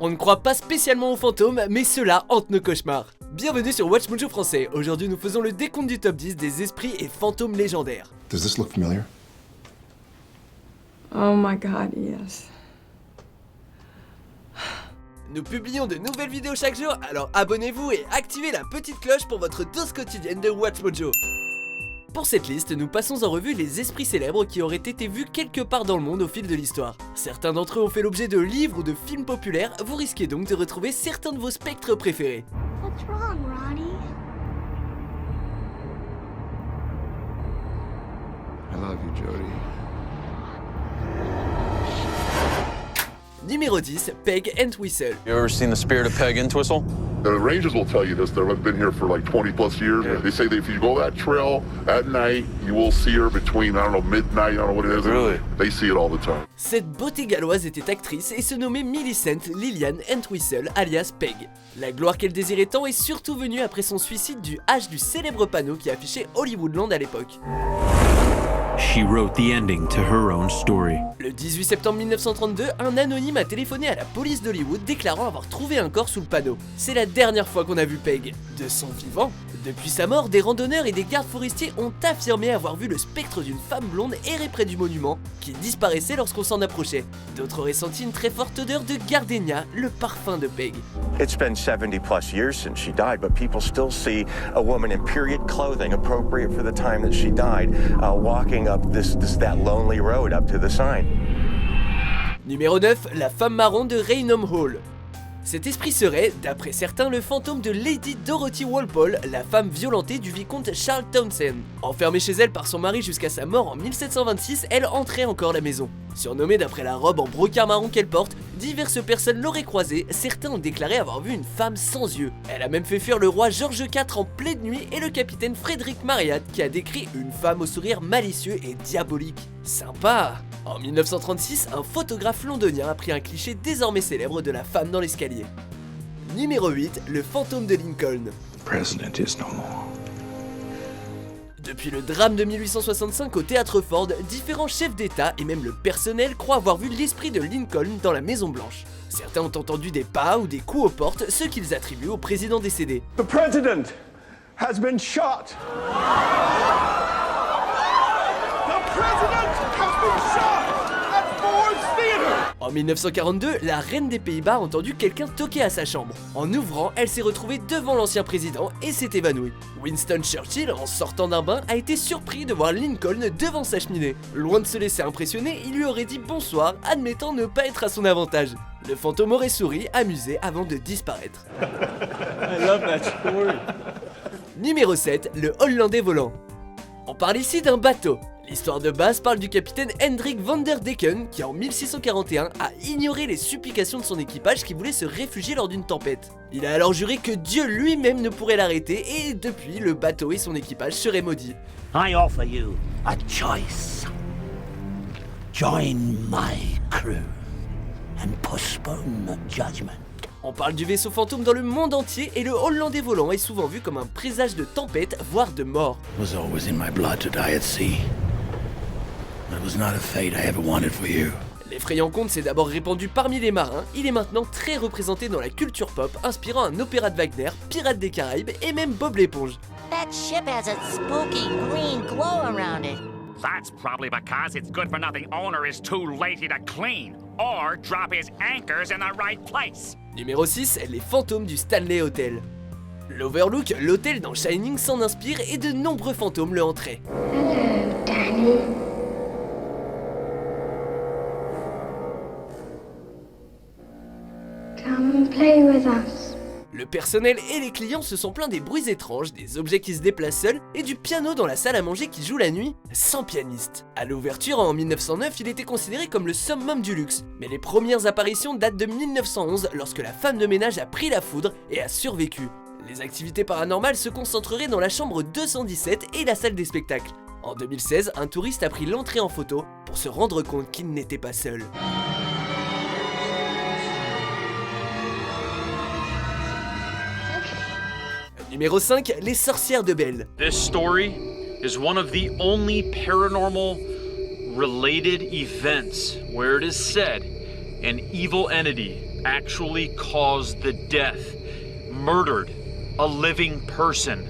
On ne croit pas spécialement aux fantômes, mais cela hante nos cauchemars. Bienvenue sur Watch Mojo français. Aujourd'hui, nous faisons le décompte du top 10 des esprits et fantômes légendaires. Does this look familiar? Oh my god, yes. Nous publions de nouvelles vidéos chaque jour, alors abonnez-vous et activez la petite cloche pour votre dose quotidienne de Watch Mojo. Pour cette liste, nous passons en revue les esprits célèbres qui auraient été vus quelque part dans le monde au fil de l'histoire. Certains d'entre eux ont fait l'objet de livres ou de films populaires, vous risquez donc de retrouver certains de vos spectres préférés. What's wrong, Ronnie? I love you, Jody. Numéro 10, Peg Entwistle. You ever seen the spirit of Peg Entwistle? The rangers will tell you this. They've been here for like 20 plus years. Yeah. They say that if you go that trail at night, you will see her between, I don't know, midnight, I don't know what it is. Really? They see it all the time. Cette beauté galloise était actrice et se nommait Millicent Lillian Entwistle, alias Peg. La gloire qu'elle désirait tant est surtout venue après son suicide du H du célèbre panneau qui affichait Hollywoodland à l'époque. She wrote the ending to her own story. Le 18 septembre 1932, un anonyme a téléphoné à la police d'Hollywood déclarant avoir trouvé un corps sous le panneau. C'est la dernière fois qu'on a vu Peg. De son vivant. Depuis sa mort, des randonneurs et des gardes forestiers ont affirmé avoir vu le spectre d'une femme blonde errer près du monument, qui disparaissait lorsqu'on s'en approchait. D'autres auraient senti une très forte odeur de gardenia, le parfum de Peg. It's been 70 plus years since she died, but people still see a woman in period clothing appropriate for the time that she died, walking up that lonely road up to the sign. Numéro 9, la femme marron de Raynham Hall. Cet esprit serait, d'après certains, le fantôme de Lady Dorothy Walpole, la femme violentée du vicomte Charles Townshend. Enfermée chez elle par son mari jusqu'à sa mort en 1726, elle entrait encore la maison. Surnommée d'après la robe en brocart marron qu'elle porte, diverses personnes l'auraient croisée, certains ont déclaré avoir vu une femme sans yeux. Elle a même fait fuir le roi George IV en pleine nuit et le capitaine Frédéric Marryat qui a décrit une femme au sourire malicieux et diabolique. Sympa! En 1936, un photographe londonien a pris un cliché désormais célèbre de la femme dans l'escalier. Numéro 8, le fantôme de Lincoln. The president is no more. Depuis le drame de 1865 au théâtre Ford, différents chefs d'État et même le personnel croient avoir vu l'esprit de Lincoln dans la Maison Blanche. Certains ont entendu des pas ou des coups aux portes, ce qu'ils attribuent au président décédé. The president has been shot. En 1942, la reine des Pays-Bas a entendu quelqu'un toquer à sa chambre. En ouvrant, elle s'est retrouvée devant l'ancien président et s'est évanouie. Winston Churchill, en sortant d'un bain, a été surpris de voir Lincoln devant sa cheminée. Loin de se laisser impressionner, il lui aurait dit bonsoir, admettant ne pas être à son avantage. Le fantôme aurait souri, amusé, avant de disparaître. I love that story. Numéro 7, le Hollandais volant. On parle ici d'un bateau. L'histoire de base parle du capitaine Hendrik van der Decken qui en 1641 a ignoré les supplications de son équipage qui voulait se réfugier lors d'une tempête. Il a alors juré que Dieu lui-même ne pourrait l'arrêter et depuis le bateau et son équipage seraient maudits. I offer you a choice. Join my crew and postpone the judgment. On parle du vaisseau fantôme dans le monde entier et le Hollandais volant est souvent vu comme un présage de tempête, voire de mort. It was always in my blood to die at sea. It was not a fate I ever wanted for you. L'effrayant conte s'est d'abord répandu parmi les marins, il est maintenant très représenté dans la culture pop, inspirant un opéra de Wagner, Pirates des Caraïbes et même Bob l'éponge. That ship has a spooky green glow around it. That's probably because its good-for-nothing owner is too lazy to clean or drop his anchors in the right place. Numéro 6, les fantômes du Stanley Hotel. L'Overlook, l'hôtel dans Shining s'en inspire et de nombreux fantômes le hantraient. Hello, Danny. Come play with us. Le personnel et les clients se sont plaints des bruits étranges, des objets qui se déplacent seuls et du piano dans la salle à manger qui joue la nuit, sans pianiste. À l'ouverture en 1909, il était considéré comme le summum du luxe, mais les premières apparitions datent de 1911 lorsque la femme de ménage a pris la foudre et a survécu. Les activités paranormales se concentreraient dans la chambre 217 et la salle des spectacles. En 2016, un touriste a pris l'entrée en photo pour se rendre compte qu'il n'était pas seul. Numéro 5, les sorcières de Belle. This story is one of the only paranormal related events where it is said an evil entity actually caused the death, murdered a living person,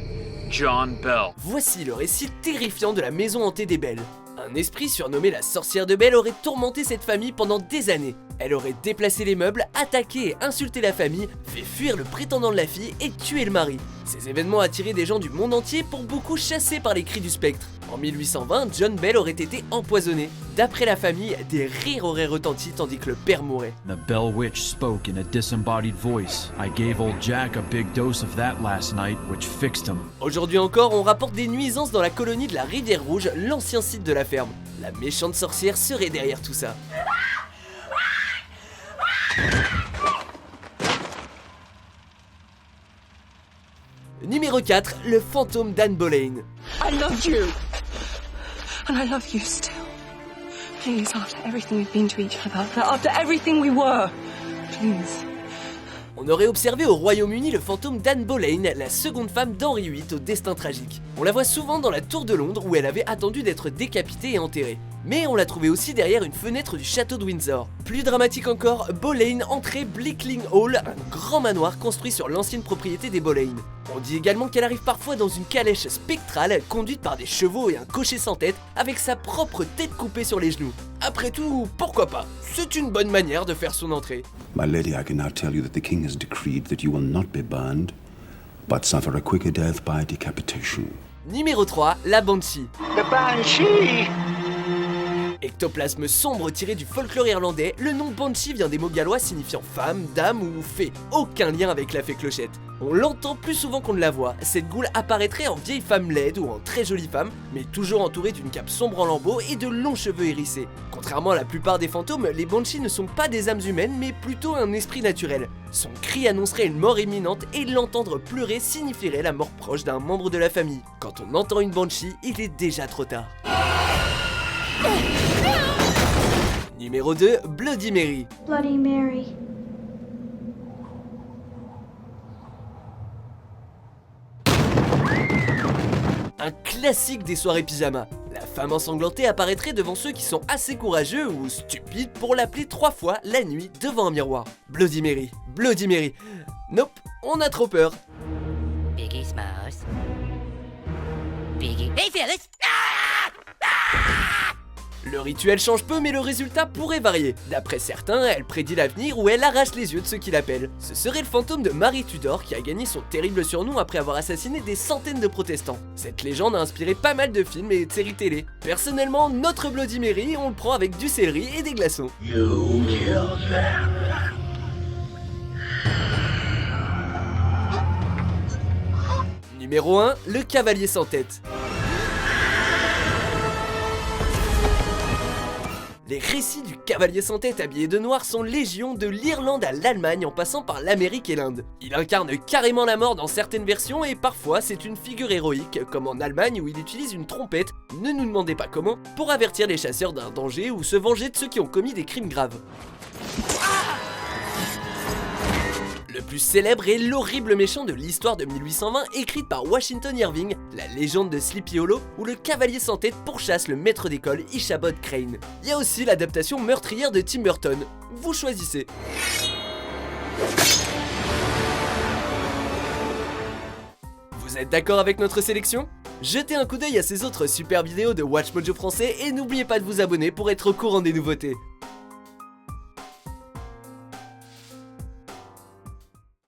John Bell. Voici le récit terrifiant de la maison hantée des Bell. Un esprit surnommé la sorcière de Bell aurait tourmenté cette famille pendant des années. Elle aurait déplacé les meubles, attaqué et insulté la famille, fait fuir le prétendant de la fille et tué le mari. Ces événements attiraient des gens du monde entier, pour beaucoup chassés par les cris du spectre. En 1820, John Bell aurait été empoisonné. D'après la famille, des rires auraient retenti tandis que le père mourait. The Bell Witch spoke in a disembodied voice. I gave old Jack a big dose of that last night, which fixed him. Aujourd'hui encore, on rapporte des nuisances dans la colonie de la Rivière Rouge, l'ancien site de la ferme. La méchante sorcière serait derrière tout ça. Numéro 4, le fantôme d'Anne Boleyn. I loved you. And I love you still. Please, after everything we've been to each other, after everything we were, please. On aurait observé au Royaume-Uni le fantôme d'Anne Boleyn, la seconde femme d'Henri VIII au destin tragique. On la voit souvent dans la tour de Londres où elle avait attendu d'être décapitée et enterrée. Mais on l'a trouvée aussi derrière une fenêtre du château de Windsor. Plus dramatique encore, Boleyn entrait Bleakling Hall, un grand manoir construit sur l'ancienne propriété des Boleyn. On dit également qu'elle arrive parfois dans une calèche spectrale conduite par des chevaux et un cocher sans tête avec sa propre tête coupée sur les genoux. Après tout, pourquoi pas? C'est une bonne manière de faire son entrée. My lady, I can now tell you that the king has decreed that you will not be burned, but suffer a quicker death by decapitation. Numéro 3, la Banshee. The Banshee! Ectoplasme sombre tiré du folklore irlandais, le nom Banshee vient des mots gallois signifiant femme, dame ou fée. Aucun lien avec la fée Clochette. On l'entend plus souvent qu'on ne la voit. Cette goule apparaîtrait en vieille femme laide ou en très jolie femme, mais toujours entourée d'une cape sombre en lambeaux et de longs cheveux hérissés. Contrairement à la plupart des fantômes, les Banshees ne sont pas des âmes humaines, mais plutôt un esprit naturel. Son cri annoncerait une mort imminente et l'entendre pleurer signifierait la mort proche d'un membre de la famille. Quand on entend une Banshee, il est déjà trop tard. Numéro 2, Bloody Mary. Bloody Mary. Un classique des soirées pyjama. La femme ensanglantée apparaîtrait devant ceux qui sont assez courageux ou stupides pour l'appeler 3 fois la nuit devant un miroir. Bloody Mary, Bloody Mary. Nope, on a trop peur. Biggie Smalls. Biggie. Hey, Phyllis! Le rituel change peu mais le résultat pourrait varier. D'après certains, elle prédit l'avenir ou elle arrache les yeux de ceux qui l'appellent. Ce serait le fantôme de Marie Tudor qui a gagné son terrible surnom après avoir assassiné des centaines de protestants. Cette légende a inspiré pas mal de films et de séries télé. Personnellement, notre Bloody Mary, on le prend avec du céleri et des glaçons. Numéro 1, le cavalier sans tête. Les récits du cavalier sans tête habillé de noir sont légion de l'Irlande à l'Allemagne en passant par l'Amérique et l'Inde. Il incarne carrément la mort dans certaines versions et parfois c'est une figure héroïque, comme en Allemagne où il utilise une trompette, ne nous demandez pas comment, pour avertir les chasseurs d'un danger ou se venger de ceux qui ont commis des crimes graves. Le plus célèbre est l'horrible méchant de l'histoire de 1820 écrite par Washington Irving, la légende de Sleepy Hollow, où le cavalier sans tête pourchasse le maître d'école Ichabod Crane. Il y a aussi l'adaptation meurtrière de Tim Burton. Vous choisissez. Vous êtes d'accord avec notre sélection? Jetez un coup d'œil à ces autres super vidéos de WatchMojo français et n'oubliez pas de vous abonner pour être au courant des nouveautés.